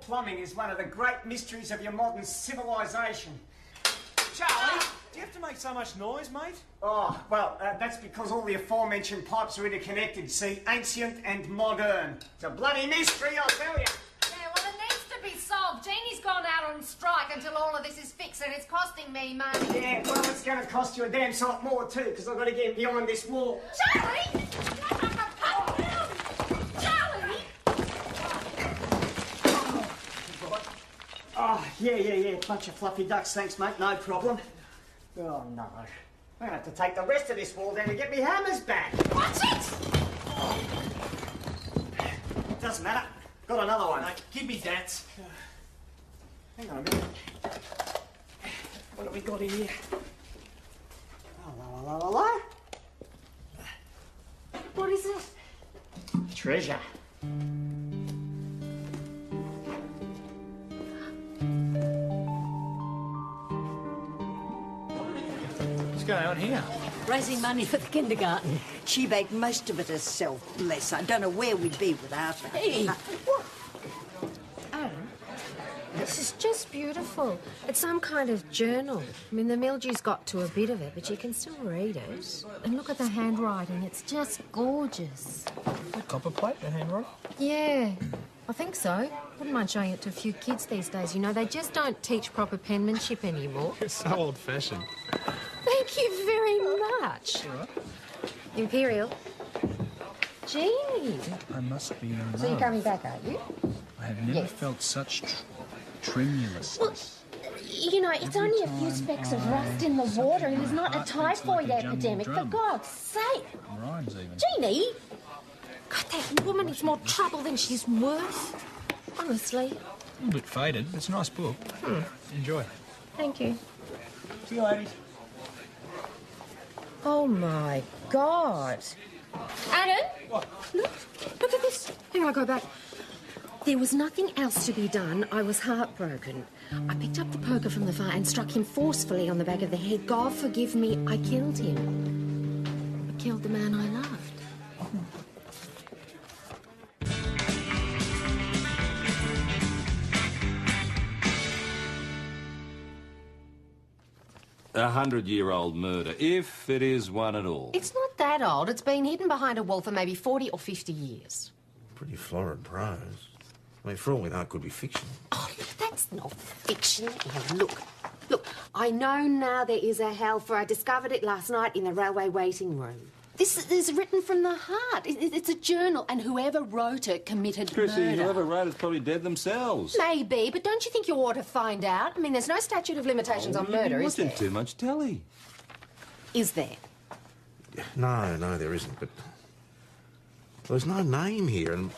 plumbing is one of the great mysteries of your modern civilization. Charlie, do you have to make so much noise, mate? Oh, well, that's because all the aforementioned pipes are interconnected, see? Ancient and modern. It's a bloody mystery, I'll tell you. Yeah, well, it needs to be solved. Jeannie's gone out on strike until all of this is fixed, and it's costing me money. Yeah, well, it's going to cost you a damn sight more, too, because I've got to get behind this wall. Charlie! Charlie! Oh, yeah. Bunch of fluffy ducks, thanks, mate. No problem. Oh, no. I'm going to have to take the rest of this wall down to get me hammers back. Watch it! Doesn't matter. Got another one. Mate, give me that. Hang on a minute. What have we got in here? Hello. What is it? Treasure. What's going on here? Raising money for the kindergarten. She baked most of it herself, bless her. I don't know where we'd be without her. Hey! What? Oh, this is just beautiful. It's some kind of journal. I mean, the mildew's got to a bit of it, but you can still read it. And look at the handwriting. It's just gorgeous. The copper plate, the handwriting? Yeah, I think so. Wouldn't mind showing it to a few kids these days. You know, they just don't teach proper penmanship anymore. It's so old-fashioned. Thank you very much. All right. Imperial. Jeannie. I must be in love. So you're coming back, are you? I have never Yes. felt such tremulousness. Well, you know, it's only a few specks of rust in the water. It is not a typhoid epidemic, for God's sake. Rhymes even. Jeannie! God, that woman is more trouble than she's worth. Honestly. A little bit faded. It's a nice book. Enjoy. Thank you. See you, ladies. Oh, my God. Adam? What? Look at this. Here I go back. There was nothing else to be done. I was heartbroken. I picked up the poker from the fire and struck him forcefully on the back of the head. God forgive me, I killed him. I killed the man I loved. A 100-year-old murder, if it is one at all. It's not that old. It's been hidden behind a wall for maybe 40 or 50 years. Pretty florid prose. I mean, for all we know, it could be fiction. Oh, look, that's not fiction. Now, look, I know now there is a hell, for I discovered it last night in the railway waiting room. This is written from the heart. It's a journal, and whoever wrote it committed Chrissy, murder. whoever wrote it's probably dead themselves. Maybe, but don't you think you ought to find out? I mean, there's no statute of limitations on murder, is there? Too much telly. Is there? No, there isn't, but... There's no name here, and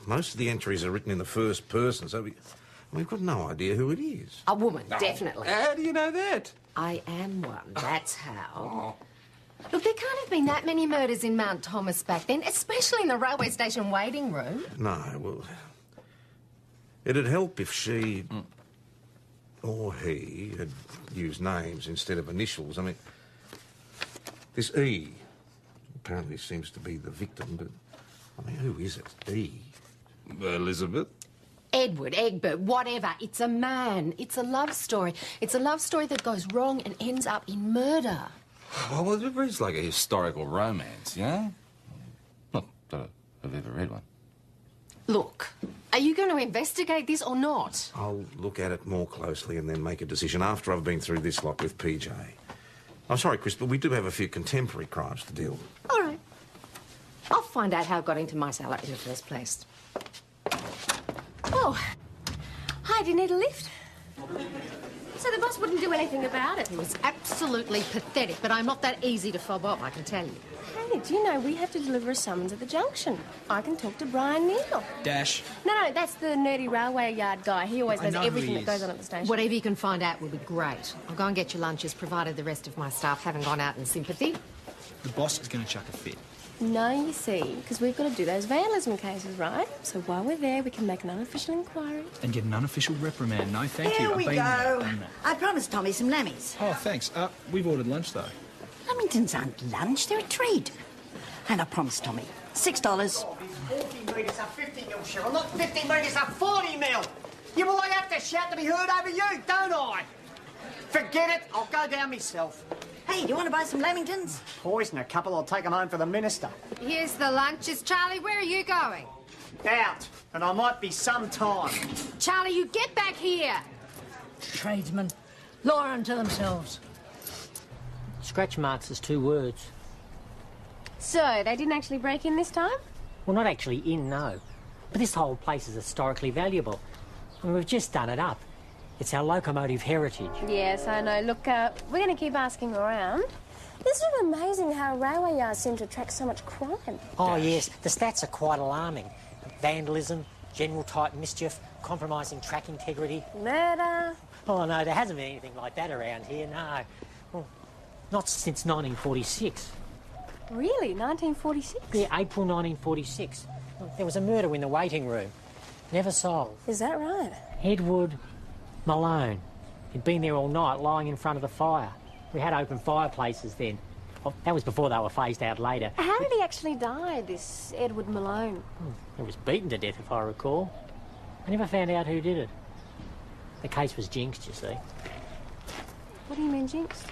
most of the entries are written in the first person, so we've got no idea who it is. A woman, definitely. How do you know that? I am one, that's how. Look, there can't have been that many murders in Mount Thomas back then, especially in the railway station waiting room. No, well... It'd help if she... or he had used names instead of initials. I mean, this E apparently seems to be the victim, but... I mean, who is it? E? Elizabeth. Edward, Egbert, whatever. It's a man. It's a love story. It's a love story that goes wrong and ends up in murder. Well, it reads like a historical romance, you know? Not that I've ever read one. Look, are you going to investigate this or not? I'll look at it more closely and then make a decision after I've been through this lot with PJ. I'm sorry, Chris, but we do have a few contemporary crimes to deal with. All right. I'll find out how it got into my cellar in the first place. Oh. Hi, do you need a lift? So the boss wouldn't do anything about it. It was absolutely pathetic, but I'm not that easy to fob up, I can tell you. Hey, do you know we have to deliver a summons at the junction? I can talk to Brian Neal. Dash. No, that's the nerdy railway yard guy. He always knows know who everything he that is. goes on at the station. Whatever you can find out will be great. I'll go and get your lunches, provided the rest of my staff haven't gone out in sympathy. The boss is going to chuck a fit. No, you see, because we've got to do those vandalism cases, right? So while we're there, we can make an unofficial inquiry. And get an unofficial reprimand. No, thank you. Here I've we been there, go. done that. I promised Tommy some lammies. Oh, thanks. We've ordered lunch, though. Lamingtons aren't lunch, they're a treat. And I promised Tommy $6. 40 metres are 50 mil, Cheryl, not 50 metres are 40 mil. Yeah, well, I have to shout to be heard over you, don't I? Forget it, I'll go down myself. Hey, do you want to buy some lamingtons? Poison a couple, I'll take them home for the minister. Here's the lunches. Charlie, where are you going? Out, and I might be some time. Charlie, you get back here. Tradesmen. Law unto themselves. Scratch marks is 2 words. So, they didn't actually break in this time? Well, not actually in, no. But this whole place is historically valuable. I mean, we've just done it up. It's our locomotive heritage. Yes, I know. Look, we're going to keep asking around. Isn't it amazing how railway yards seem to attract so much crime? Oh, yes. The stats are quite alarming. Vandalism, general-type mischief, compromising track integrity. Murder. Oh, no, there hasn't been anything like that around here, no. Well, not since 1946. Really? 1946? Yeah, April 1946. There was a murder in the waiting room. Never solved. Is that right? Edward Malone. He'd been there all night, lying in front of the fire. We had open fireplaces then. Oh, that was before they were phased out later. How did he actually die, this Edward Malone? He was beaten to death, if I recall. I never found out who did it. The case was jinxed, you see. What do you mean, jinxed?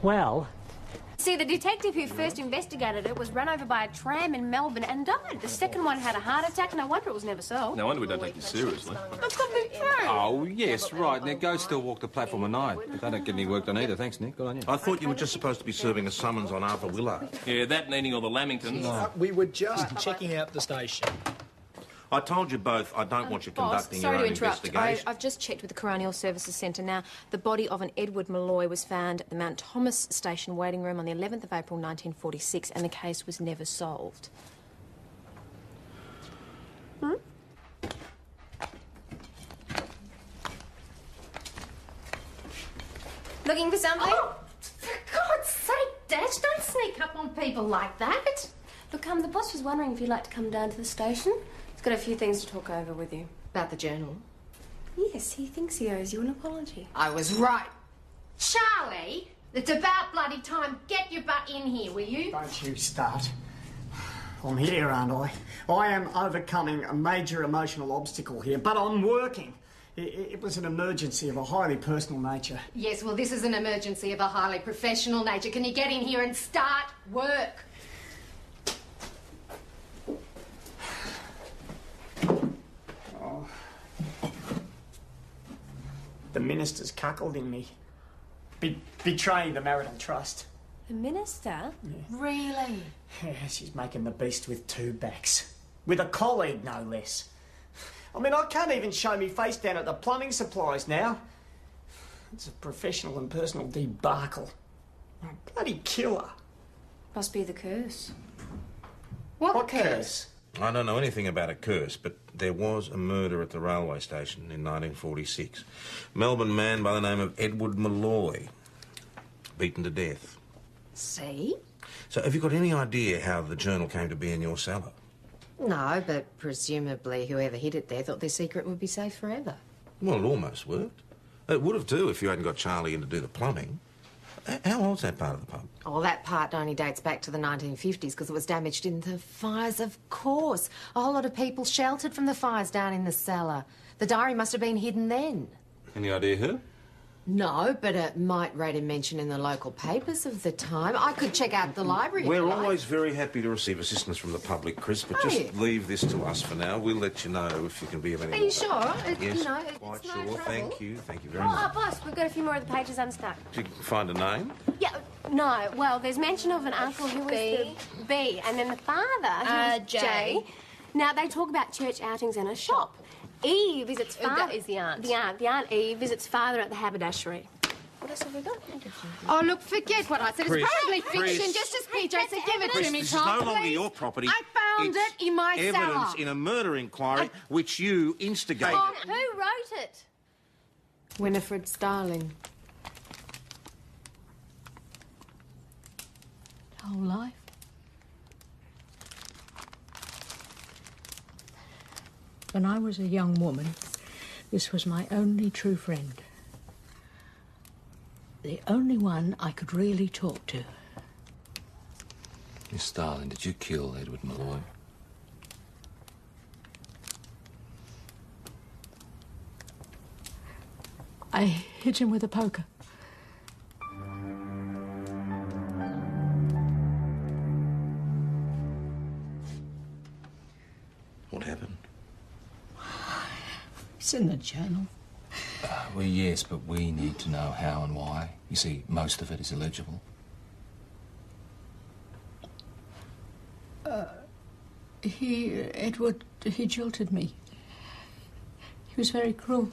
Well... See, the detective who first investigated it was run over by a tram in Melbourne and died. The second one had a heart attack. No wonder it was never solved. No wonder we don't take you seriously. That's got to be true. Oh, yes, right. Now, go still walk the platform at night. But they don't get any work done either. Thanks, Nick. Good on you. I thought you were just supposed to be serving a summons on Arthur Willard. Yeah, that needing all the Lamingtons. We were just checking out the station. I told you both I don't want you Boss, conducting sorry your to own interrupt. investigation. I've just checked with the Coronial Services Centre now. The body of an Edward Malloy was found at the Mount Thomas station waiting room on the 11th of April 1946 and the case was never solved. Looking for something? Oh, for God's sake, Dash, don't sneak up on people like that. Look, the boss was wondering if you'd like to come down to the station. He's got a few things to talk over with you. About the journal. Yes, he thinks he owes you an apology. I was right. Charlie, it's about bloody time. Get your butt in here, will you? Don't you start. I'm here, aren't I? I am overcoming a major emotional obstacle here, but I'm working. It was an emergency of a highly personal nature. Yes, well, this is an emergency of a highly professional nature. Can you get in here and start work? Oh. The minister's cuckolding me. Betraying the marital trust. The minister? Yeah. Really? Yeah, she's making the beast with 2 backs. With a colleague, no less. I mean, I can't even show me face down at the plumbing supplies now. It's a professional and personal debacle. A bloody killer. Must be the curse. What curse? I don't know anything about a curse, but there was a murder at the railway station in 1946. Melbourne man by the name of Edward Malloy. Beaten to death. See? So have you got any idea how the journal came to be in your cellar? No, but presumably whoever hid it there thought their secret would be safe forever. Well, it almost worked. It would have too if you hadn't got Charlie in to do the plumbing. How old's that part of the pub? Oh, that part only dates back to the 1950s because it was damaged in the fires, of course. A whole lot of people sheltered from the fires down in the cellar. The diary must have been hidden then. Any idea who? No, but it might read a mention in the local papers of the time. I could check out the library if We're you like. always very happy to receive assistance from the public, Chris, but Are just you? leave this to us for now. We'll let you know if you can be of any Are more you sure? Yes, You know, it's quite no sure. trouble. Thank you very Oh, much. boss, we've got a few more of the pages unstuck. Did you find a name? Yeah, no, well, there's mention of an uncle who was B. the B, and then the father, who was J. Now, they talk about church outings and a shop. E visits father. That is the aunt. The aunt E visits father at the haberdashery. What else have we got? Oh, look, forget what I said. Chris, It's probably fiction, Chris. just as PJ said. Give it Chris, to me, this Tom, is no longer please. your property. I found It's it in my evidence cellar. in a murder inquiry which you instigated. Oh, who wrote it? Winifred Starling. Whole life. When I was a young woman, this was my only true friend. The only one I could really talk to. Miss Starling, did you kill Edward Malloy? I hit him with a poker. What happened? It's in the journal. Well, yes, but we need to know how and why. You see, most of it is illegible. Edward, he jilted me. He was very cruel.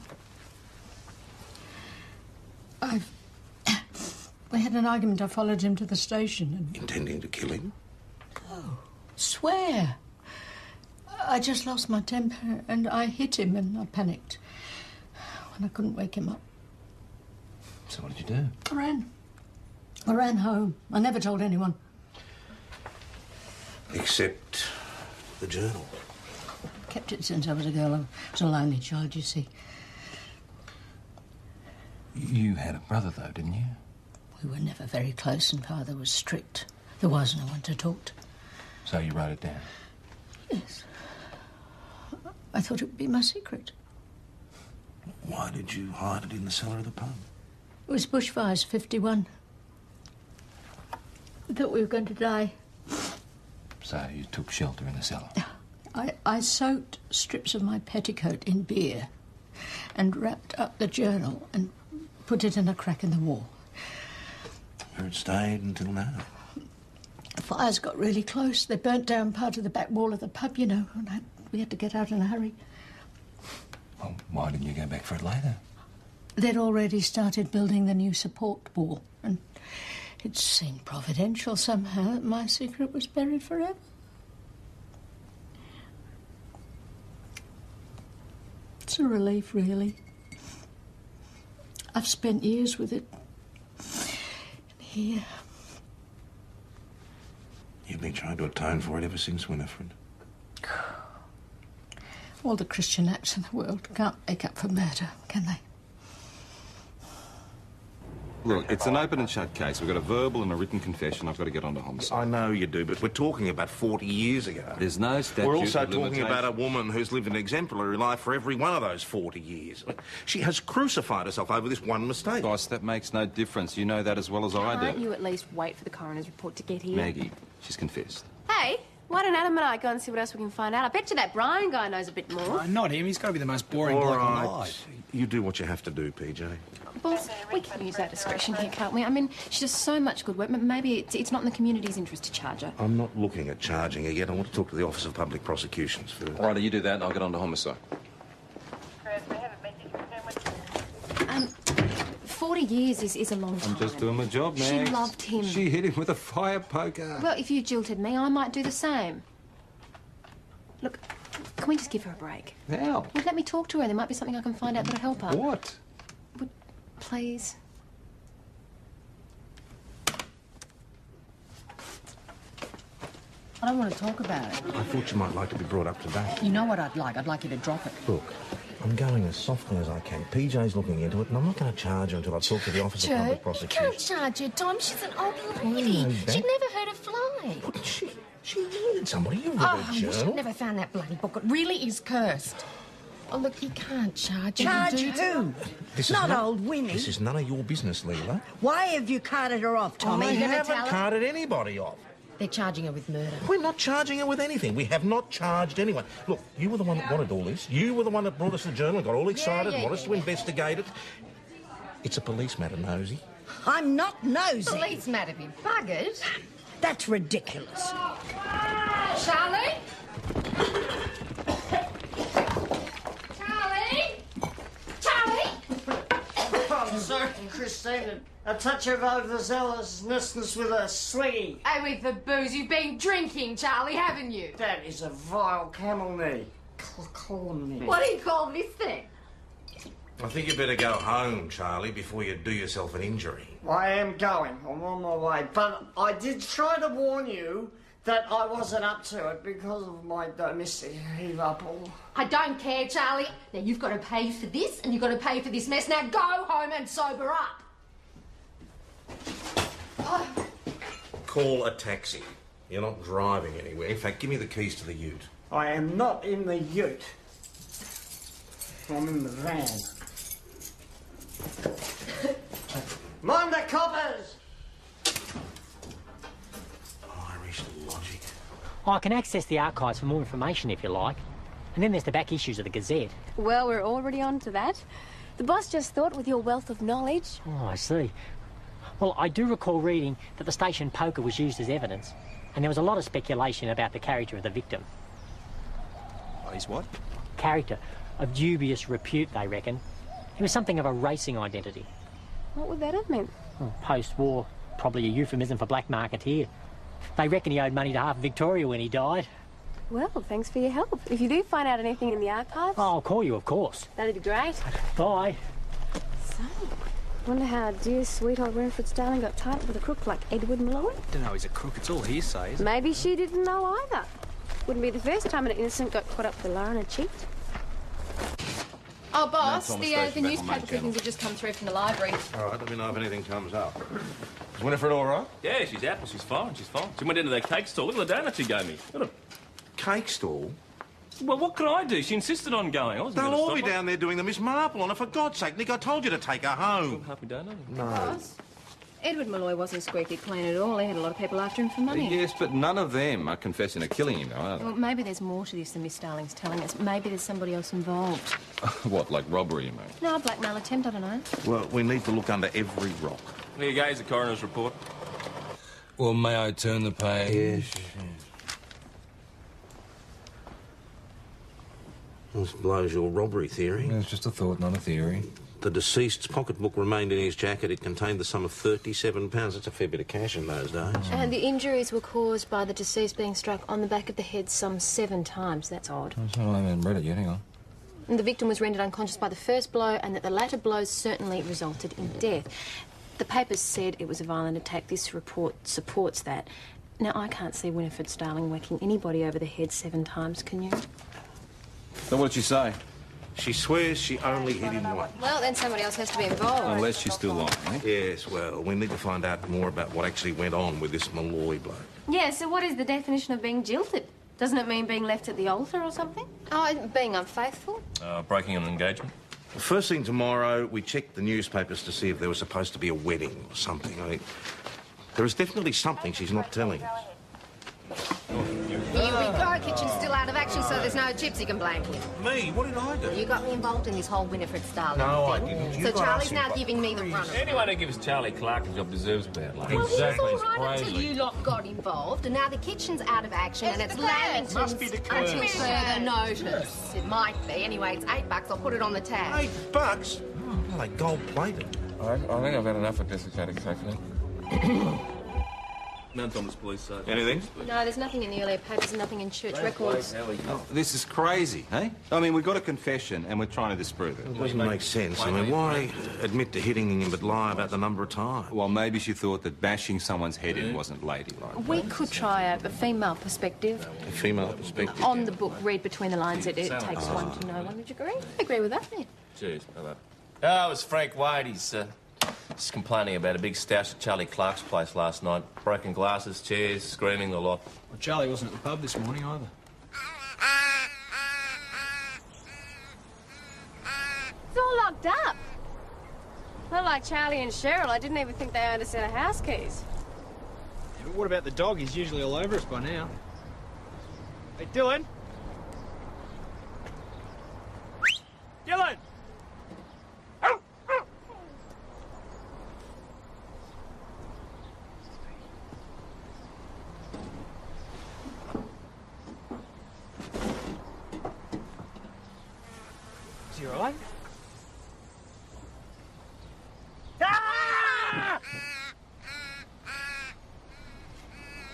We had an argument. I followed him to the station and... Intending to kill him? Oh, swear. I just lost my temper and I hit him and I panicked when I couldn't wake him up. So what did you do? I ran home. I never told anyone. Except the journal. Kept it since I was a girl. I was a lonely child, you see. You had a brother, though, didn't you? We were never very close and Father was strict. There was no one to talk to. So you wrote it down? Yes. I thought it would be my secret. Why did you hide it in the cellar of the pub? It was bushfires, 51. I thought we were going to die. So you took shelter in the cellar? I soaked strips of my petticoat in beer and wrapped up the journal and put it in a crack in the wall. Where it stayed until now? The fires got really close. They burnt down part of the back wall of the pub, you know, and we had to get out in a hurry. Well, why didn't you go back for it later? They'd already started building the new support wall, and it seemed providential somehow that my secret was buried forever. It's a relief, really. I've spent years with it. Here. You've been trying to atone for it ever since, Winifred. All the Christian acts in the world can't make up for murder, can they? Look, it's an open and shut case. We've got a verbal and a written confession. I've got to get on to homicide. I know you do, but we're talking about 40 years ago. There's no statute We're also of talking limitation. about a woman who's lived an exemplary life for every one of those 40 years. She has crucified herself over this one mistake. Boss, that makes no difference. You know that as well as I Can't do. you at least wait for the coroner's report to get here? Maggie, she's confessed. Hey, why don't Adam and I go and see what else we can find out? I bet you that Brian guy knows a bit more. Not him. He's got to be the most boring All bloke right. alive. You do what you have to do, PJ. Boss, we can use our discretion here, can't we? I mean, she does so much good work, but maybe it's not in the community's interest to charge her. I'm not looking at charging her yet. I want to talk to the Office of Public Prosecutions first. All right, you do that and I'll get on to homicide. 40 years is a long time. I'm just doing my job, Max. She loved him. She hit him with a fire poker. Well, if you jilted me, I might do the same. Look, can we just give her a break? How? Well, let me talk to her. There might be something I can find out that'll help her. What? Please. I don't want to talk about it. I thought you might like to be brought up to date. You know what I'd like? I'd like you to drop it. Look, I'm going as softly as I can. PJ's looking into it, and I'm not going to charge her until I talk to the Office of Public Joe, you Prosecution. can't charge her, Tom. She's an old lady. She'd never heard her fly. But she murdered somebody. You read Oh, her I wish I'd journal. never found that bloody book. It really is cursed. Oh, look, you can't charge her. Charge You do who? This is Not old Winnie. This is none of your business, Leela. Why have you carted her off, Tommy? I You gonna haven't tell her? carted anybody off. They're charging her with murder. We're not charging her with anything. We have not charged anyone. Look, you were the one that wanted all this. You were the one that brought us the journal and got all excited and wanted us to investigate it. It's a police matter, Nosy. I'm not nosy. Police matter be buggered. That's ridiculous. Charlie? Charlie? Charlie? I'm certain, Christine, a touch of overzealousness with a slingy. Hey, with the booze, you've been drinking, Charlie, haven't you? That is a vile camel knee. Calumny. What do you call this thing? I think you better go home, Charlie, before you do yourself an injury. I am going. I'm on my way. But I did try to warn you that I wasn't up to it because of my domestic heave-up. I don't care, Charlie. Now, you've got to pay for this, and you've got to pay for this mess. Now, go home and sober up. Call a taxi. You're not driving anywhere. In fact, give me the keys to the ute. I am not in the ute. I'm in the van. Mind the coppers! Irish logic. I can access the archives for more information if you like. And then there's the back issues of the Gazette. Well, we're already on to that. The boss just thought with your wealth of knowledge. Oh, I see. Well, I do recall reading that the station poker was used as evidence, and there was a lot of speculation about the character of the victim. Oh, he's what? Character of dubious repute, they reckon. He was something of a racing identity. What would that have meant? Well, post-war, probably a euphemism for black marketeer. They reckon he owed money to half Victoria when he died. Well, thanks for your help. If you do find out anything in the archives... Oh, I'll call you, of course. That'd be great. Bye. So, wonder how dear sweet old Winifred Starling got tied up with a crook like Edward Malloy? Don't know he's a crook. It's all hearsay, isn't it? Maybe she didn't know either. Wouldn't be the first time an innocent got caught up with a lie and a cheat. Oh, boss, Thomas the Station back on newspaper main channel. clippings have just come through from the library. All right, let me know if anything comes up. Is Winifred all right? Yeah, she's out, but she's fine, she's fine. She went into that cake store. Look at the donut she gave me. What a... Cake stall? Well, what can I do? She insisted on going. I wasn't They'll gonna all be stop her. down there doing the Miss Marple on her, for God's sake. Nick, I told you to take her home. Happy donut. No. Boss, Edward Malloy wasn't squeaky clean at all. He had a lot of people after him for money. Yes, but none of them are confessing to killing him, are they? Well, maybe there's more to this than Miss Starling's telling us. Maybe there's somebody else involved. What, like robbery, you mean? No, a blackmail attempt, I don't know. Well, we need to look under every rock. Here you go, here's the coroner's report. Well, may I turn the page? Yes. This blows your robbery theory. It's just a thought, not a theory. The deceased's pocketbook remained in his jacket. It contained the sum of £37. That's a fair bit of cash in those days. And the injuries were caused by the deceased being struck on the back of the head some 7 times. That's odd. I haven't read it yet, hang on. And the victim was rendered unconscious by the first blow and that the latter blows certainly resulted in death. The papers said it was a violent attack. This report supports that. Now, I can't see Winifred Starling whacking anybody over the head 7 times, can you? So what did she say? She swears she only hit him once. Well, then somebody else has to be involved. Unless she's still lying, eh? Yes, well, we need to find out more about what actually went on with this Malloy bloke. Yeah, so what is the definition of being jilted? Doesn't it mean being left at the altar or something? Oh, being unfaithful? Breaking an engagement. First thing tomorrow, we check the newspapers to see if there was supposed to be a wedding or something. I mean, there is definitely something she's not telling us. Here we go. Kitchen's still out of action, so there's no chips you can blame. Me? What did I do? You got me involved in this whole Winifred Starling No, I thing. didn't. You So got Charlie's us now involved. giving me the run. Anyone who gives Charlie Clark a job deserves a bad luck. Well, Exactly. it's all right until you lot got involved, and now the kitchen's out of action, and it's Lamington's Must be the curse. until further notice. It might be. Anyway, it's $8. I'll put it on the tab. $8? Well, they gold-plated. I think I've had enough of desiccated actually. Mount Thomas Police Sergeant. Anything? No, there's nothing in the earlier papers, nothing in church records. Oh, this is crazy, eh? I mean, we've got a confession and we're trying to disprove it. It doesn't make sense. I mean, why admit to hitting him but lie about the number of times? Well, maybe she thought that bashing someone's head in wasn't ladylike. We could try a female perspective. A female perspective. On the book, read between the lines, it takes one to know one. Would you agree? I agree with that, then. Cheers. Oh, it was Frank Wade. He's just complaining about a big stoush at Charlie Clark's place last night. Broken glasses, chairs, screaming, the lot. Well, Charlie wasn't at the pub this morning either. It's all locked up. Not like Charlie and Cheryl. I didn't even think they owned a set of house keys. Yeah, but what about the dog? He's usually all over us by now. Hey, Dylan? Dylan! Is he all right?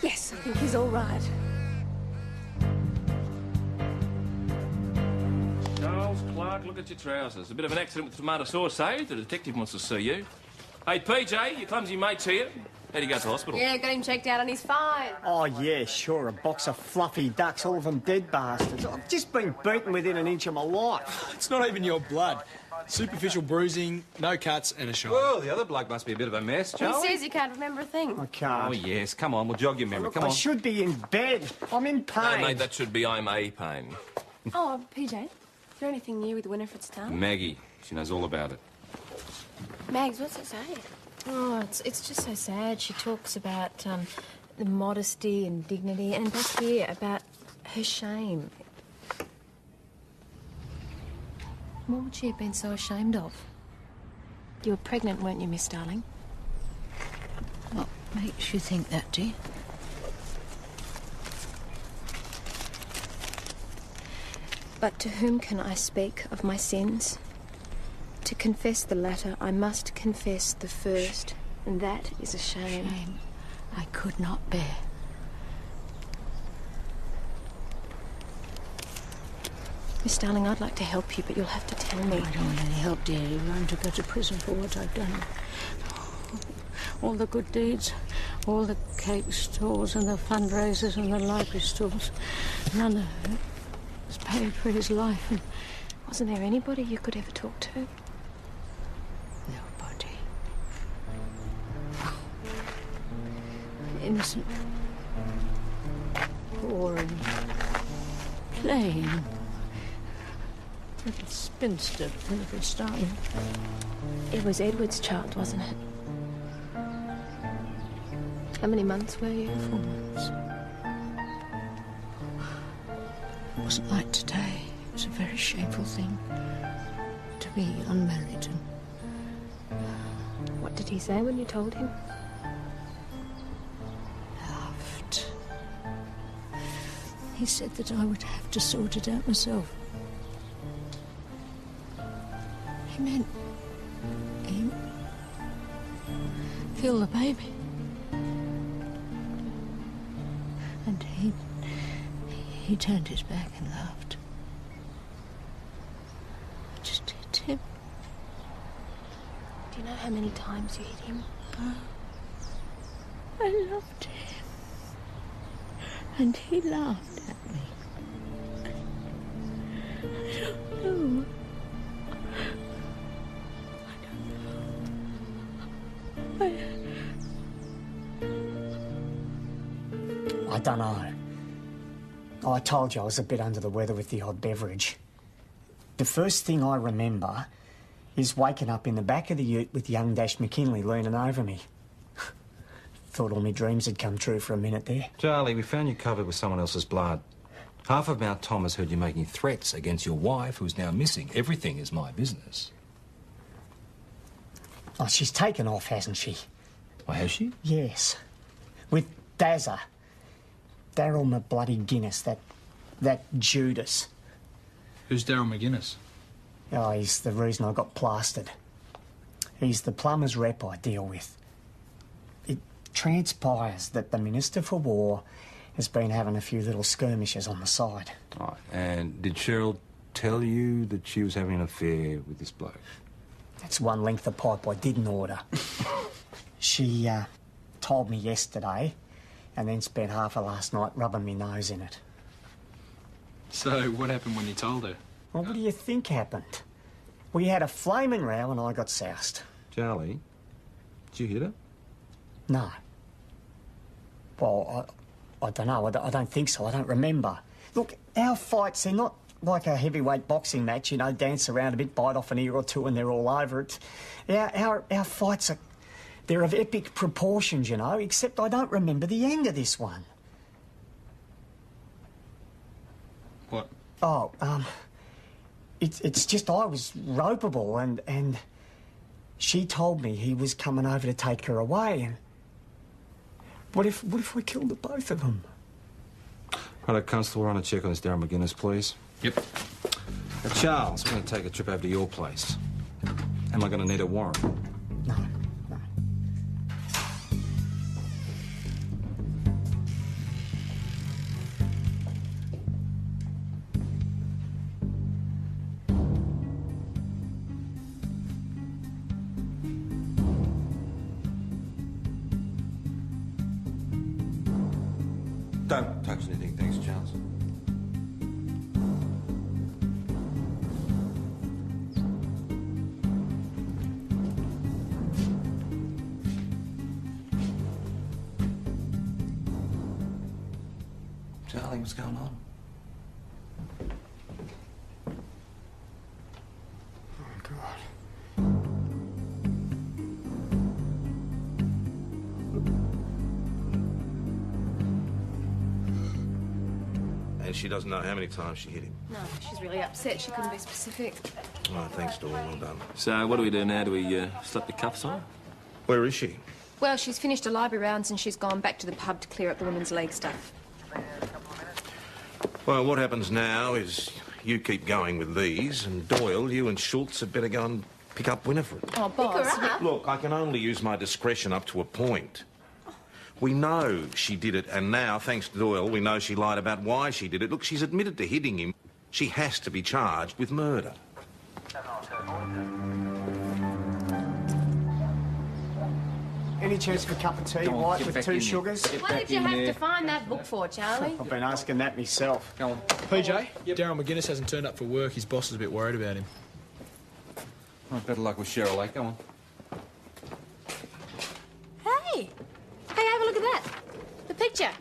Yes, I think he's all right. Charles Clark, look at your trousers. A bit of an accident with tomato sauce, eh? The detective wants to see you. Hey, PJ, your clumsy mate's here. How'd he go to the hospital? Yeah, got him checked out and he's fine. Oh, yeah, sure, a box of fluffy ducks, all of them dead bastards. I've just been beaten within an inch of my life. It's not even your blood. Superficial bruising, no cuts and a shot. Well, the other bloke must be a bit of a mess, He Charlie. says he can't remember a thing. I can't. Oh, yes, come on, we'll jog your memory, come I on. should be in bed. I'm in pain. No, mate, that should be I'm a pain. Oh, PJ, is there anything new with Winifred Starling? Maggie, she knows all about it. Mags, what's it say? Oh, it's just so sad. She talks about the modesty and dignity, and back here about her shame. What would she have been so ashamed of? You were pregnant, weren't you, Miss Darling? What makes you think that, dear? But to whom can I speak of my sins? To confess the latter, I must confess the first, and that is a shame. Shame I could not bear. Miss Darling, I'd like to help you, but you'll have to tell me. I don't want any help, dear. You're going to go to prison for what I've done. All the good deeds, all the cake stalls and the fundraisers and the library stalls. None of it was paid for his life. And wasn't there anybody you could ever talk to? Nobody. Innocent. Poor and plain. Little spinster, little Starling. It was Edward's child, wasn't it? How many months were you? 4 months. It wasn't like today. It was a very shameful thing to be unmarried. And what did he say when you told him? Laughed. He said that I would have to sort it out myself. He meant he kill the baby. And he turned his back and laughed. I just hit him. Do you know how many times you hit him? Oh, I loved him. And he laughed at me. I don't know. I don't know. I told you I was a bit under the weather with the odd beverage. The first thing I remember is waking up in the back of the ute with young Dash McKinley leaning over me. Thought all my dreams had come true for a minute there. Charlie, we found you covered with someone else's blood. Half of Mount Thomas heard you making threats against your wife, who's now missing. Everything is my business. Oh, she's taken off, hasn't she? Oh, has she? Yes. With Dazza. Daryl McBloody-Guinness, that Judas. Who's Daryl McGuinness? Oh, he's the reason I got plastered. He's the plumber's rep I deal with. It transpires that the Minister for War has been having a few little skirmishes on the side. Right. And did Cheryl tell you that she was having an affair with this bloke? That's one length of pipe I didn't order. She told me yesterday, and then spent half of last night rubbing me nose in it. So, what happened when you told her? Well, what do you think happened? We had a flaming row and I got soused. Charlie, did you hit her? No. Well, I don't know. I don't think so. I don't remember. Look, our fights, they're not like a heavyweight boxing match, you know, dance around a bit, bite off an ear or two and they're all over it. Our fights are... They're of epic proportions, you know, except I don't remember the end of this one. What? Oh, it's just I was ropeable and she told me he was coming over to take her away and... What if we killed the both of them? Right, Constable, run a check on this Daryl McGuinness, please. Yep. Now, Charles, we're going to take a trip over to your place. Am I going to need a warrant? No. Don't touch anything, thanks, Charles. Charlie, what's going on? Oh, God. she doesn't know how many times she hit him. No, she's really upset. She couldn't be specific. Oh, thanks, Doyle. Well done. So, what do we do now? Do we slap the cuffs on? Where is she? Well, she's finished her library rounds and she's gone back to the pub to clear up the women's league stuff. Well, what happens now is you keep going with these, and Doyle, you and Schultz had better go and pick up Winifred. Oh, boss. Look, I can only use my discretion up to a point. We know she did it, and now, thanks to Doyle, we know she lied about why she did it. Look, she's admitted to hitting him. She has to be charged with murder. Any chance of a cup of tea, white, with 2 sugars? What did you have to find that book for, Charlie? I've been asking that myself. Go on. PJ, Daryl McGuinness hasn't turned up for work. His boss is a bit worried about him. Oh, better luck with Cheryl, eh? Go on. Hey! Hey, have a look at that. The picture.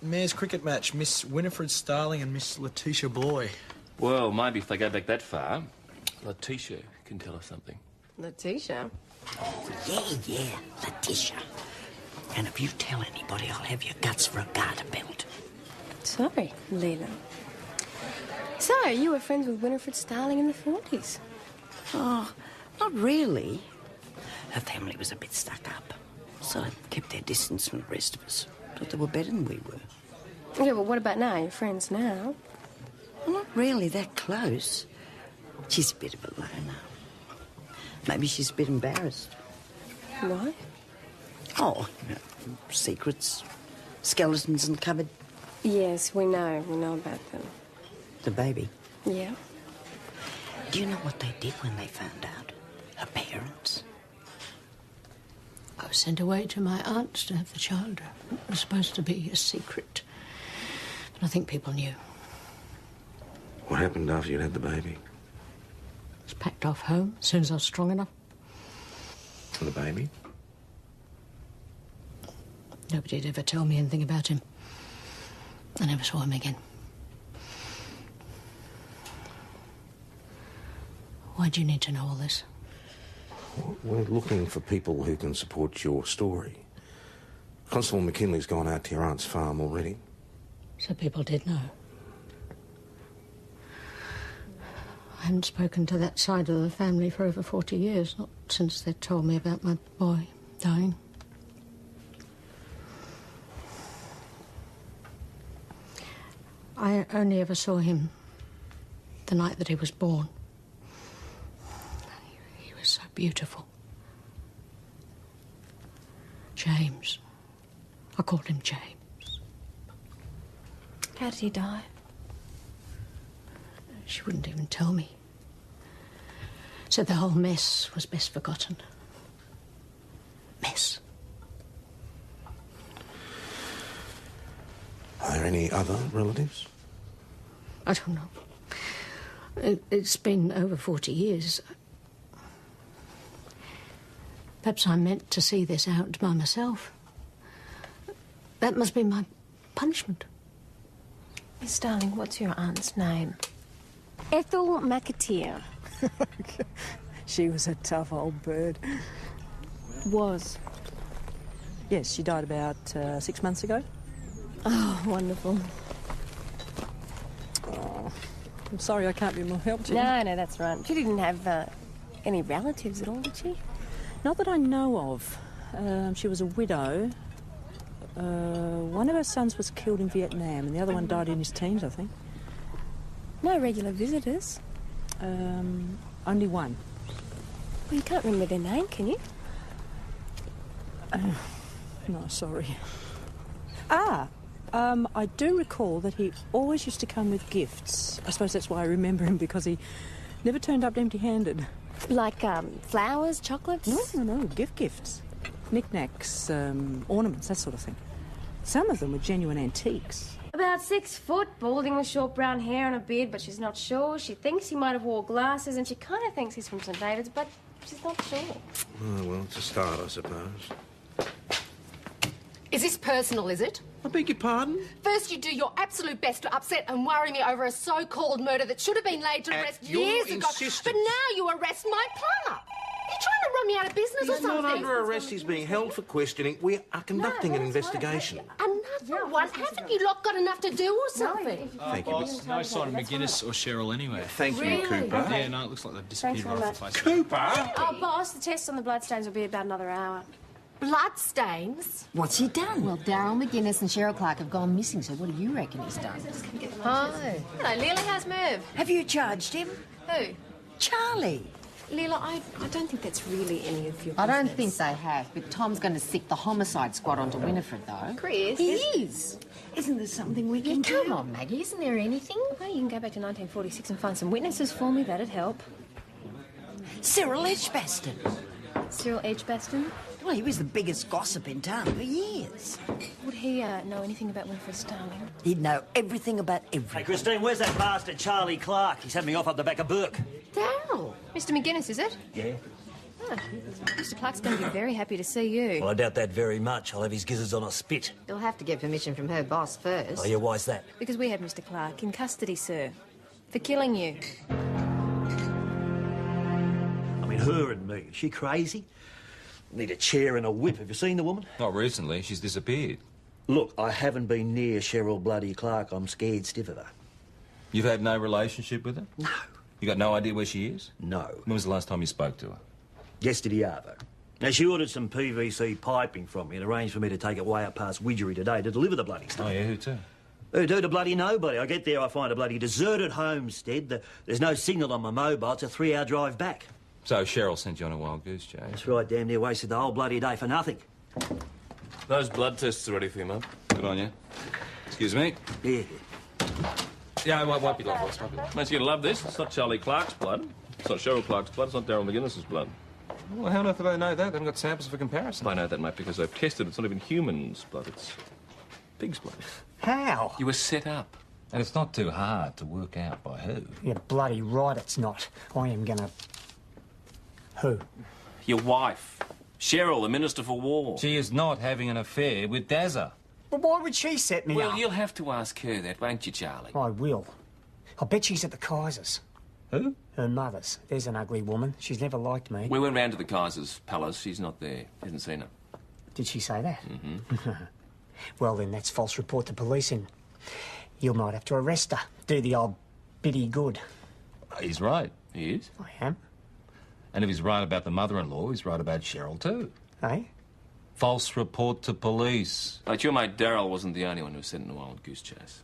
Mayor's cricket match. Miss Winifred Starling and Miss Letitia Bloy. Well, maybe if they go back that far, Letitia can tell us something. Letitia? Yeah, Letitia. And if you tell anybody, I'll have your guts for a garter belt. Sorry, Lena. So, you were friends with Winifred Starling in the 40s? Oh, not really. Her family was a bit stuck up, so they kept their distance from the rest of us. Thought they were better than we were. Yeah, but what about now? You're friends now? Well, not really that close. She's a bit of a loner. Maybe she's a bit embarrassed. Why? Oh, you know, secrets, skeletons in the cupboard. Yes, we know about them. The baby. Yeah? Do you know what they did when they found out? Her parents. I was sent away to my aunt's to have the child. It was supposed to be a secret. But I think people knew. What happened after you'd had the baby? I was packed off home as soon as I was strong enough. And the baby? Nobody'd ever tell me anything about him. I never saw him again. Why do you need to know all this? We're looking for people who can support your story. Constable McKinley's gone out to your aunt's farm already. So people did know. I hadn't spoken to that side of the family for over 40 years, not since they told me about my boy dying. I only ever saw him the night that he was born. He was so beautiful. James. I called him James. How did he die? She wouldn't even tell me. Said the whole mess was best forgotten. Mess. Are there any other relatives? I don't know. It's been over 40 years. Perhaps I meant to see this out by myself. That must be my punishment. Miss Starling, what's your aunt's name? Ethel McAteer. She was a tough old bird. Was? Yes, she died about 6 months ago. Oh, wonderful. Oh, I'm sorry I can't be more help to you. No, that's right. She didn't have any relatives at all, did she? Not that I know of. She was a widow. One of her sons was killed in Vietnam and the other one died in his teens, I think. No regular visitors? Only one. Well, you can't remember their name, can you? No, sorry. I do recall that he always used to come with gifts. I suppose that's why I remember him, because he never turned up empty-handed. Like, flowers, chocolates? No, gifts. Knickknacks, ornaments, that sort of thing. Some of them were genuine antiques. About 6 foot, balding with short brown hair and a beard, but she's not sure. She thinks he might have wore glasses, and she kind of thinks he's from St. David's, but she's not sure. Oh, well, it's a start, I suppose. Is this personal, is it? I beg your pardon? First you do your absolute best to upset and worry me over a so-called murder that should have been laid to rest years ago. But now you arrest my plumber. You're trying to run me out of business or something? He's not under arrest. He's being held for questioning. We are conducting an investigation. Enough. Another one? Haven't you lot got enough to do or something? Thank you, Boss, no sign of McGuinness or Cheryl anywhere. Thank you, Cooper. Yeah, no, it looks like they've disappeared Thanks right very off the face. Cooper? Oh, boss, the test on the bloodstains will be about another hour. Bloodstains? What's he done? Well, Daryl McGuinness and Cheryl Clark have gone missing, so what do you reckon he's done? Oh. Hello, Lily, how's Merv? Have you charged him? Who? Charlie. Leela, I don't think that's really any of your business. I don't think they have, but Tom's going to stick the homicide squad onto Winifred, though. Chris? He is. Isn't there something we can do? Come on, Maggie, isn't there anything? Well, you can go back to 1946 and find some witnesses for me. That'd help. Cyril Edgbaston. Cyril Edgbaston? Well, he was the biggest gossip in town for years. Would he know anything about Winifred Starling? He'd know everything about everything. Hey, Christine, where's that bastard Charlie Clark? He's had me off up the back of Burke. Daryl! Mr McGuinness, is it? Yeah? Oh, Mr Clark's going to be very happy to see you. Well, I doubt that very much. I'll have his gizzards on a spit. You'll have to get permission from her boss first. Oh, yeah, why's that? Because we had Mr Clark in custody, sir. For killing you. I mean, her and me. Is she crazy? Need a chair and a whip. Have you seen the woman? Not recently. She's disappeared. Look, I haven't been near Cheryl bloody Clark. I'm scared stiff of her. You've had no relationship with her? No. You got no idea where she is? No. When was the last time you spoke to her? Yesterday, Arvo. Now, she ordered some PVC piping from me and arranged for me to take it way up past Widgery today to deliver the bloody stuff. Oh, yeah, who to? Who to? To bloody nobody. I get there, I find a bloody deserted homestead. There's no signal on my mobile. It's a 3-hour drive back. So Cheryl sent you on a wild goose chase? That's right, damn near wasted the whole bloody day for nothing. Those blood tests are ready for you, Mum. Good on you. Excuse me? Yeah. Yeah, it won't be long, boss. Won't be long. Mate, you're going to love this. It's not Charlie Clark's blood. It's not Cheryl Clark's blood. It's not Daryl McGuinness's blood. Well, how on earth do they know that? They haven't got samples for comparison. I know that, mate, because they've tested. It's not even human's blood. It's pig's blood. How? You were set up. And it's not too hard to work out by who. You're bloody right it's not. I am gonna... Who? Your wife. Cheryl, the Minister for War. She is not having an affair with Dazza. But why would she set me up? Well, you'll have to ask her that, won't you, Charlie? I will. I bet she's at the Kaiser's. Who? Her mother's. There's an ugly woman. She's never liked me. We went round to the Kaiser's palace. She's not there. Hasn't seen her. Did she say that? Mm-hmm. Well, then that's false report to policing. You might have to arrest her. Do the old biddy good. He's right. He is? I am. And if he's right about the mother-in-law, he's right about Cheryl too. Eh? False report to police. But your mate Daryl wasn't the only one who was sent in a wild goose chase.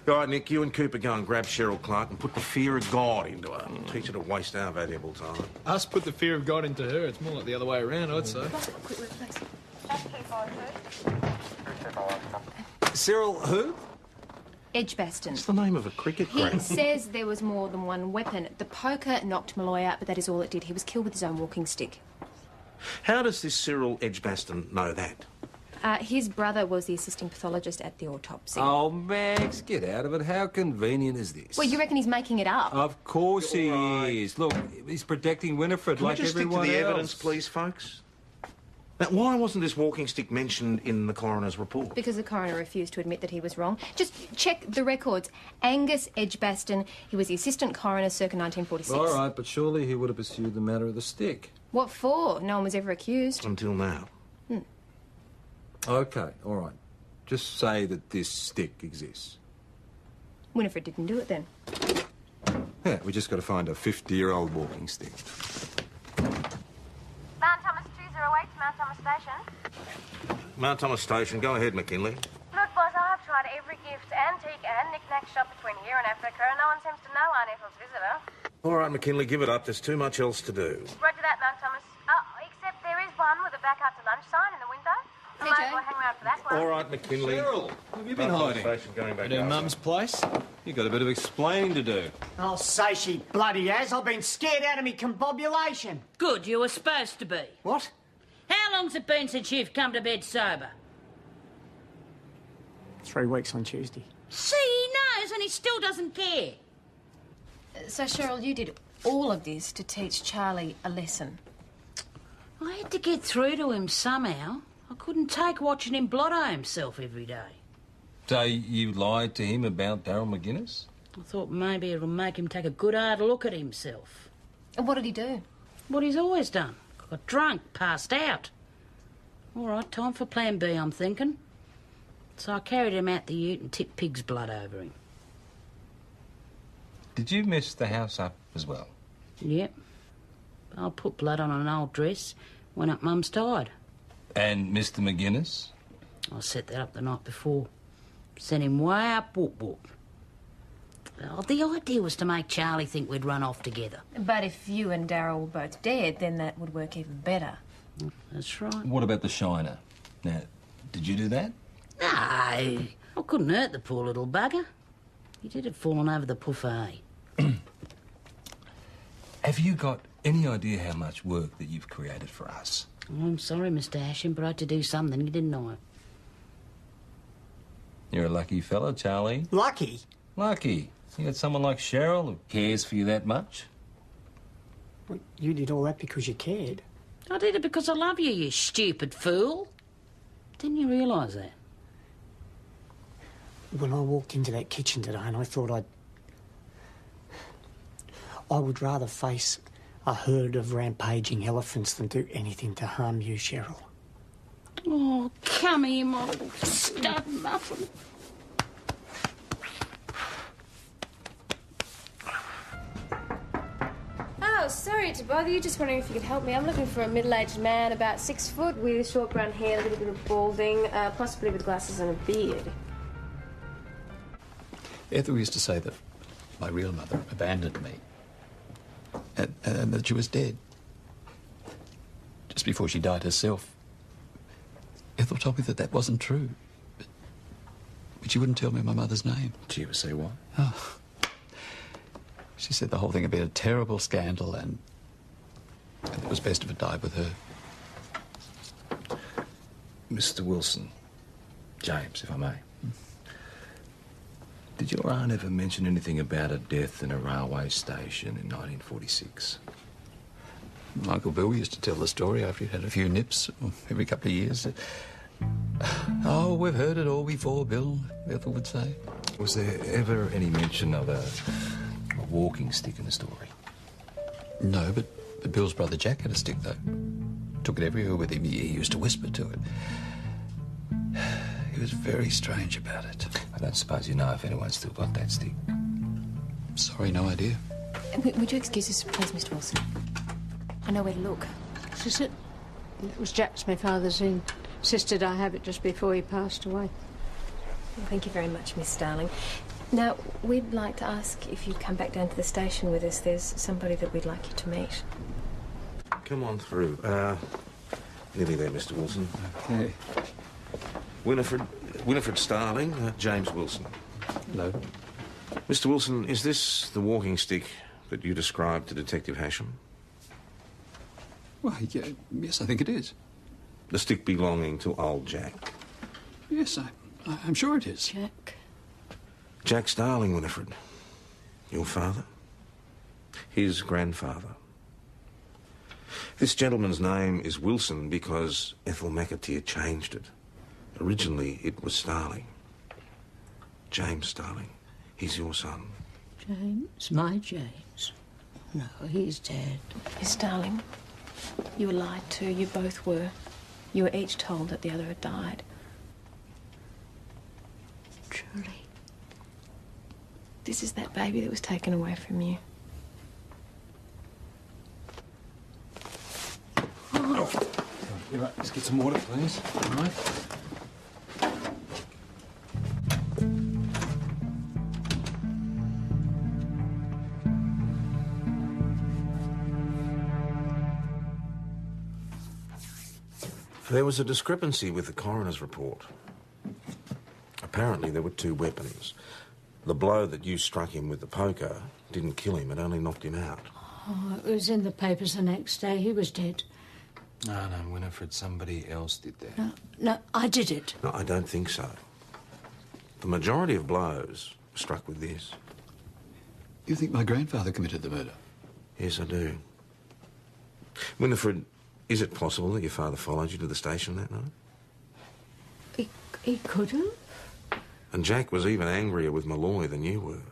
All right, Nick, you and Cooper go and grab Cheryl Clark and put the fear of God into her. Teach her to waste our valuable time. Us put the fear of God into her. It's more like the other way around, I'd say. Cyril who? Edgbaston. It's the name of a cricket He ground. says there was more than one weapon. The poker knocked Malloy out, but that is all it did. He was killed with his own walking stick. How does this Cyril Edgbaston know that? His brother was the assisting pathologist at the autopsy. Oh, Max, get out of it. How convenient is this? Well, you reckon he's making it up? Of course he is. Look, he's protecting Winifred Can like we just stick to everyone the else. evidence, please, folks? Now, why wasn't this walking stick mentioned in the coroner's report? Because the coroner refused to admit that he was wrong. Just check the records. Angus Edgbaston, he was the assistant coroner circa 1946. All right, but surely he would have pursued the matter of the stick. What for? No one was ever accused. Until now. Okay, all right. Just say that this stick exists. Winifred didn't do it then. Yeah, we just got to find a 50-year-old walking stick. Mount Thomas 208 to Mount Thomas Station. Mount Thomas Station, go ahead, McKinley. Look, boss, I have tried every gift, antique and knick-knack shop between here and Africa, and no one seems to know Aunt Ethel's visitor. All right, McKinley, give it up. There's too much else to do. Roger that, Mount Thomas. Except there is one with a back out to lunch sign in the window. I might as well hang around for that one. All right, McKinley. Cyril, have you been Mount Thomas hiding? Station, going back At her out. mum's place? You got a bit of explaining to do. I'll say she bloody has. I've been scared out of me combobulation. Good, you were supposed to be. What? How long's it been since you've come to bed sober? 3 weeks on Tuesday. See, he knows and he still doesn't care. So, Cheryl, you did all of this to teach Charlie a lesson. I had to get through to him somehow. I couldn't take watching him blotto himself every day. So you lied to him about Daryl McGuinness? I thought maybe it'll make him take a good hard look at himself. And what did he do? What he's always done. Got drunk, passed out. All right, time for plan B, I'm thinking. So I carried him out the ute and tipped pig's blood over him. Did you mess the house up as well? Yep. I put blood on an old dress when up Mum's died. And Mr. McGuinness? I set that up the night before. Sent him way up whoop whoop. Well, the idea was to make Charlie think we'd run off together. But if you and Darryl were both dead, then that would work even better. That's right. What about the shiner? Now, did you do that? No, I couldn't hurt the poor little bugger. He did it falling over the buffet. Have you got any idea how much work that you've created for us? Oh, I'm sorry, Mr. Asham, but I had to do something, didn't I? You're a lucky fella, Charlie. Lucky? Lucky. You got someone like Cheryl who cares for you that much? Well, you did all that because you cared. I did it because I love you, you stupid fool. Didn't you realise that? When I walked into that kitchen today and I thought I would rather face a herd of rampaging elephants than do anything to harm you, Cheryl. Oh, come here, my little stud muffin. Oh, sorry to bother you. Just wondering if you could help me. I'm looking for a middle-aged man, about 6 foot, with short brown hair, a little bit of balding, possibly with glasses and a beard. Ethel used to say that my real mother abandoned me and that she was dead. Just before she died herself, Ethel told me that that wasn't true. But she wouldn't tell me my mother's name. Did she ever say why? Oh. She said the whole thing had been a terrible scandal and it was best if it died with her. Mr. Wilson, James, if I may. Did your aunt ever mention anything about a death in a railway station in 1946? Uncle Bill used to tell the story after he'd had a few nips every couple of years. Oh, we've heard it all before, Bill, Ethel would say. Was there ever any mention of a walking stick in the story? No, but Bill's brother Jack had a stick, though. Took it everywhere with him. He used to whisper to it. He was very strange about it. I don't suppose you know if anyone's still got that stick. Sorry, no idea. Would you excuse us, please, Mr. Wilson? I know where to look. This is it. It was Jack's, my father's. He insisted I have it just before he passed away. Well, thank you very much, Miss Starling. Now, we'd like to ask if you'd come back down to the station with us. There's somebody that we'd like you to meet. Come on through. Nearly there, Mr. Wilson. Okay. Winifred Starling, James Wilson. Hello. Mr. Wilson, is this the walking stick that you described to Detective Hasham? Well, yeah, yes, I think it is. The stick belonging to old Jack? Yes, I'm sure it is. Jack Starling, Winifred. Your father? His grandfather. This gentleman's name is Wilson because Ethel McAteer changed it. Originally, it was Starling. James Starling. He's your son. James? My James? No, he's dead. Miss Starling, you were lied to. You both were. You were each told that the other had died. Truly. This is that baby that was taken away from you. Oh. Right, let's get some water, please. All right. There was a discrepancy with the coroner's report. Apparently, there were two weapons. The blow that you struck him with the poker didn't kill him, it only knocked him out. Oh, it was in the papers the next day. He was dead. No, Winifred, somebody else did that. No, I did it. No, I don't think so. The majority of blows were struck with this. You think my grandfather committed the murder? Yes, I do. Winifred, is it possible that your father followed you to the station that night? He could have. And Jack was even angrier with Malloy than you were.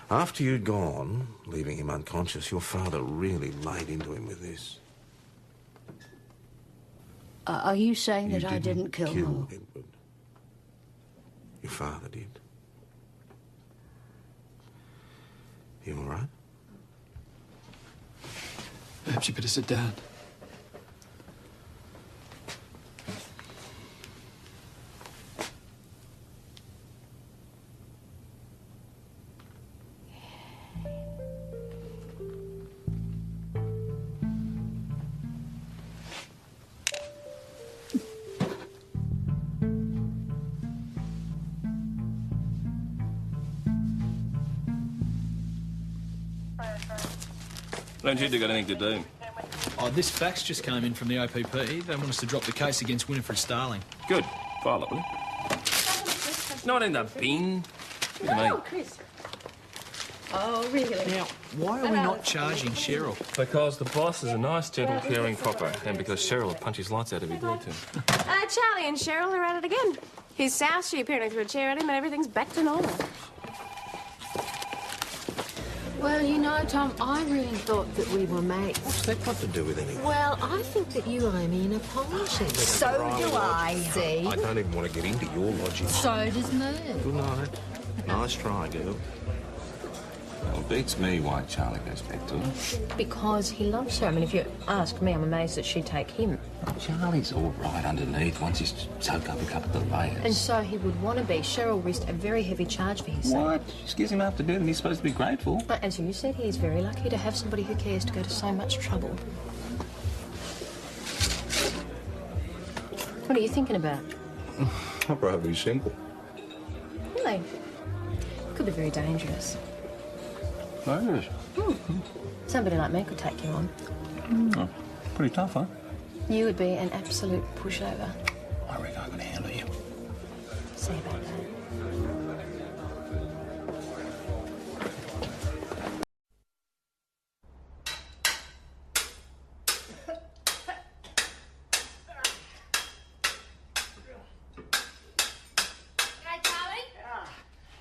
After you'd gone, leaving him unconscious, your father really laid into him with this. Are you saying You that I didn't kill them? Edward. Your father did. You all right? Perhaps you better sit down. Don't you got anything to do? Oh, this fax just came in from the OPP. They want us to drop the case against Winifred Starling. Good. File it, will you? Not in the bin. Give it to me. Chris. Oh, really? Now, why are we not charging Cheryl? Because the boss is a nice, gentle, caring copper, and because Cheryl will punch his lights out if he dared to. Charlie and Cheryl are at it again. His souse, she apparently threw a chair at him and everything's back to normal. Well, you know, Tom, I really thought that we were mates. What's that got to do with anything? Well, I think that you owe me an apology. So do I. See? I don't even want to get into your logic. So does me. Good night. Nice try, girl. Well, it beats me why Charlie goes back to her. Because he loves her. I mean, if you ask me, I'm amazed that she'd take him. Charlie's all right underneath once he's soaked up a couple of the layers. And so he would want to be. Cheryl risked a very heavy charge for his sake. What? She gives him up to death and he's supposed to be grateful. As you said, he is very lucky to have somebody who cares to go to so much trouble. What are you thinking about? I'd rather be simple. Really? Could be very dangerous. Dangerous? Somebody like me could take you on. Oh, pretty tough, huh? You would be an absolute pushover. I reckon I can handle you. See about that.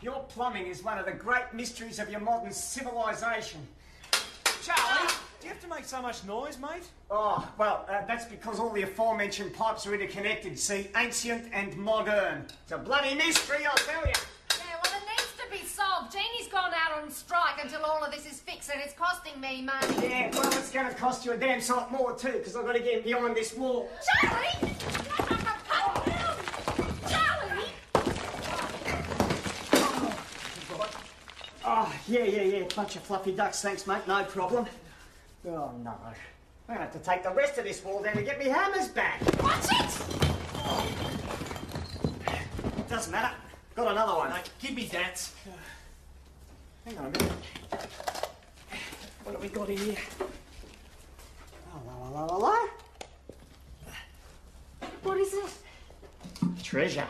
Your plumbing is one of the great mysteries of your modern civilization. Charlie, do you have to make so much noise, mate? Oh, well, that's because all the aforementioned pipes are interconnected, see? Ancient and modern. It's a bloody mystery, I'll tell you. Yeah, well, it needs to be solved. Jeannie's gone out on strike until all of this is fixed, and it's costing me money. Yeah, well, it's going to cost you a damn sight more, too, because I've got to get behind this wall. Charlie! Oh, yeah. Bunch of fluffy ducks, thanks, mate. No problem. Oh, no. I'm going to have to take the rest of this wall down to get me hammers back. Watch it! Doesn't matter. Got another one. Mate, give me that. Hang on a minute. What have we got here? Hello. What is it? Treasure.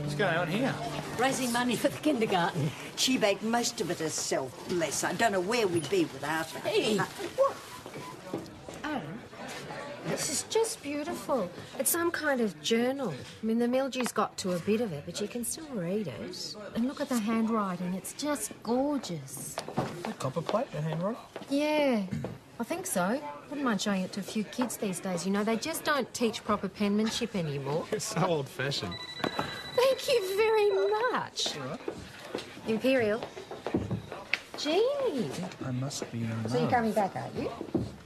What's going on here? Raising money for the kindergarten. She baked most of it herself, bless her. I don't know where we'd be without her. Hey! What? Oh, this is just beautiful. It's some kind of journal. I mean, the mildew's got to a bit of it, but you can still read it. And look at the handwriting. It's just gorgeous. A copper plate, the handwriting? Yeah, I think so. Wouldn't mind showing it to a few kids these days. You know, they just don't teach proper penmanship anymore. It's so old-fashioned. Thank you very much. All right. Imperial. Jeannie. I must be in love. So you're coming back, are you?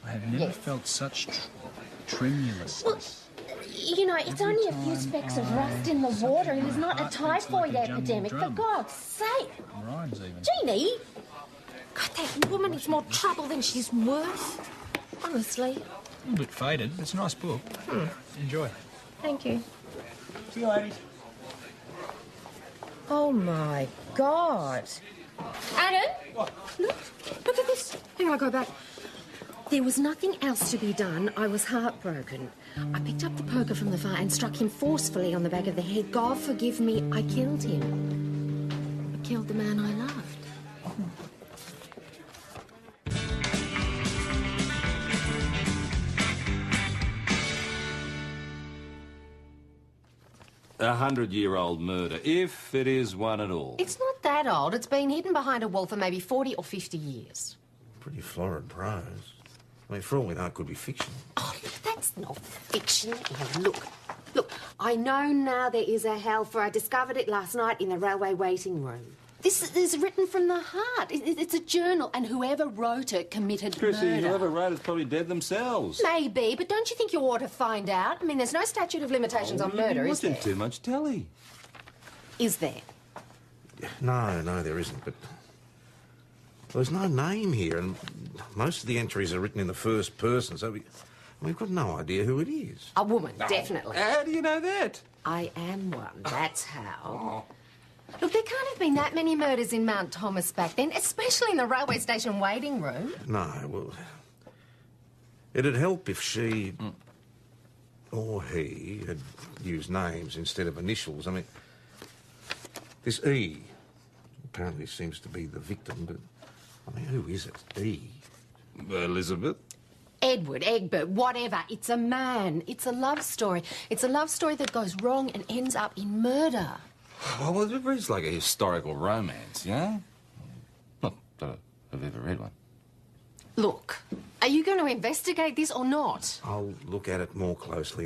I have never Yes. felt such tremulousness. You know, it's only a few specks of rust in the water. It is not a typhoid epidemic, for God's sake. Rhymes even. Jeannie! God, that woman is more trouble than she's worth. Honestly. A little bit faded. It's a nice book. Enjoy. Thank you. See you, ladies. Oh, my God. Adam? Look at this. Here I go back. There was nothing else to be done. I was heartbroken. I picked up the poker from the fire and struck him forcefully on the back of the head. God forgive me, I killed him. I killed the man I loved. 100-year-old murder, if it is one at all. It's not that old. It's been hidden behind a wall for maybe 40 or 50 years. Pretty florid prose. I mean, for all we know, it could be fiction. Oh, look, that's not fiction. Now, look, I know now there is a hell, for I discovered it last night in the railway waiting room. This is written from the heart. It's a journal, and whoever wrote it committed Chrissy, murder. whoever wrote it's probably dead themselves. Maybe, but don't you think you ought to find out? I mean, there's no statute of limitations on murder, is there? You're watching too much telly. Is there? No, there isn't, but... There's no name here, and most of the entries are written in the first person, so we've got no idea who it is. A woman, definitely. How do you know that? I am one, that's how. Look, there can't have been that many murders in Mount Thomas back then, especially in the railway station waiting room. No, well... It'd help if she... or he had used names instead of initials. I mean... This E apparently seems to be the victim, but... I mean, who is it? E? Elizabeth? Edward, Egbert, whatever. It's a man. It's a love story. It's a love story that goes wrong and ends up in murder. Well, it reads like a historical romance, you know? Not that I've ever read one. Look, are you going to investigate this or not? I'll look at it more closely.